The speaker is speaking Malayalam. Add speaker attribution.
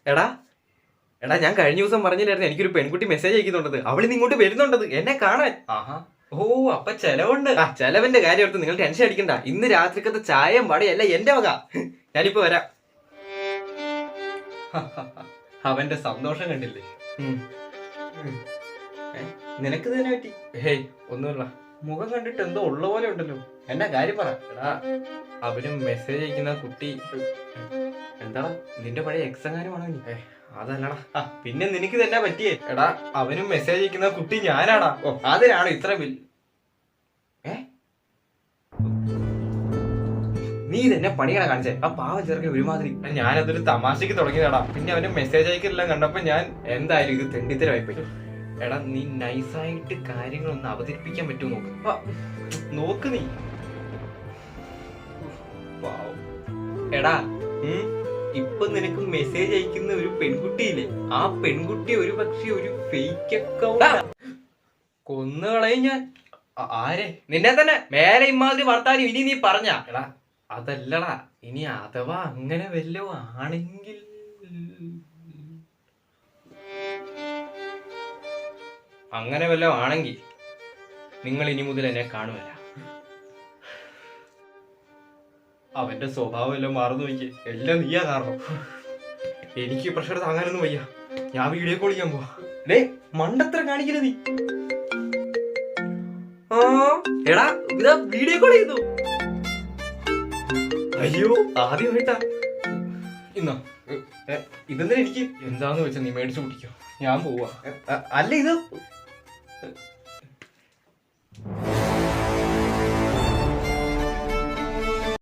Speaker 1: എടാ എടാ ഞാൻ കഴിഞ്ഞ ദിവസം പറഞ്ഞില്ലായിരുന്നു എനിക്കൊരു പെൺകുട്ടി മെസ്സേജ് അയക്കുന്നുണ്ടത്. അവളിന്ന് ഇങ്ങോട്ട് വരുന്നുണ്ടത് എന്നെ കാണാൻ.
Speaker 2: ആഹാ. ഓ, അപ്പൊ ചെലവുണ്ട്.
Speaker 1: ചെലവിന്റെ കാര്യം ഓർത്ത് നിങ്ങൾ ടെൻഷൻ അടിക്കണ്ട. ഇന്ന് രാത്രിക്കത്തെ ചായയും വടയല്ല എന്റെ വക. ഞാനിപ്പോ വരാം.
Speaker 2: അവന്റെ സന്തോഷം കണ്ടില്ലേ?
Speaker 1: നിനക്ക് തന്നെ പറ്റി?
Speaker 2: ഹേയ്, ഒന്നുമില്ല. മുഖം കണ്ടിട്ട് എന്തോ ഉള്ള പോലെ ഉണ്ടല്ലോ.
Speaker 1: എന്നാ കാര്യം പറ.
Speaker 2: എടാ, അവനും മെസ്സേജ് അയക്കുന്ന കുട്ടി
Speaker 1: എന്താടാ നിന്റെ പഴയ എക്സങ്ങാനുമാണോ നീ?
Speaker 2: അതല്ലടാ.
Speaker 1: പിന്നെ നിനക്ക് തന്നെ പറ്റിയേ.
Speaker 2: എടാ, അവനും മെസ്സേജ് അയക്കുന്ന കുട്ടി ഞാനാടാ.
Speaker 1: ഓ അതിനാണോ ഇത്ര ബിൽ? നീ തന്നെ പണികളെ കാണിച്ചേ. ആ പാവം ചെറുക്കൻ ഒരുമാതിരി.
Speaker 2: ഞാനതൊരു തമാശക്ക് തുടങ്ങിയതാടാ. പിന്നെ അവന്റെ മെസ്സേജ് അയക്കെല്ലാം കണ്ടപ്പോ ഞാൻ
Speaker 1: എന്തായാലും ഇത് തെണ്ടിത്തരമായിപ്പോയി.
Speaker 2: എടാ, നീ നൈസായിട്ട് കാര്യങ്ങളൊന്ന് അവതരിപ്പിക്കാൻ പറ്റുമോ നോക്ക്. നോക്ക് നീ.
Speaker 1: പാവം. എടാ ഇപ്പൊ നിനക്ക് മെസ്സേജ് അയക്കുന്ന ഒരു പെൺകുട്ടിയില്ലേ, ആ പെൺകുട്ടി ഒരു പക്ഷെ ഒരു ഫേക്ക് അക്കൗണ്ട്.
Speaker 2: കൊന്നുകളയും ഞാൻ. ആരെ?
Speaker 1: നിന്നെ തന്നെ. മേലെ ഇമാതിരി വർത്താനം ഇനി നീ പറഞ്ഞ.
Speaker 2: എടാ, അതല്ലടാ. ഇനി അഥവാ അങ്ങനെ വല്ലോ ആണെങ്കിൽ
Speaker 1: അങ്ങനെ വല്ലോ ആണെങ്കിൽ നിങ്ങൾ ഇനി മുതൽ എന്നെ കാണുമല്ല.
Speaker 2: അവന്റെ സ്വഭാവം എല്ലാം മാറുന്നു. നോക്കി, എല്ലാം നീയാ കാരണം. എനിക്ക് പ്രഷർ താങ്ങാനൊന്നും വയ്യ. ഞാൻ വീഡിയോ കോൾ ചെയ്യാൻ പോവാ.
Speaker 1: ഡേ മണ്ടത്ര കാണിക്കരുത് നീ. എടാ ഇതാ വീഡിയോ കോൾ ചെയ്തു.
Speaker 2: അയ്യോ, ആദ്യമായിട്ടാ.
Speaker 1: ഇന്നോ
Speaker 2: ഇതെന്താ? എനിക്ക് എന്താന്ന് വെച്ചാ നീ മേടിച്ചു കുടിക്കോ. ഞാൻ പോവാ.
Speaker 1: അല്ല ഇത്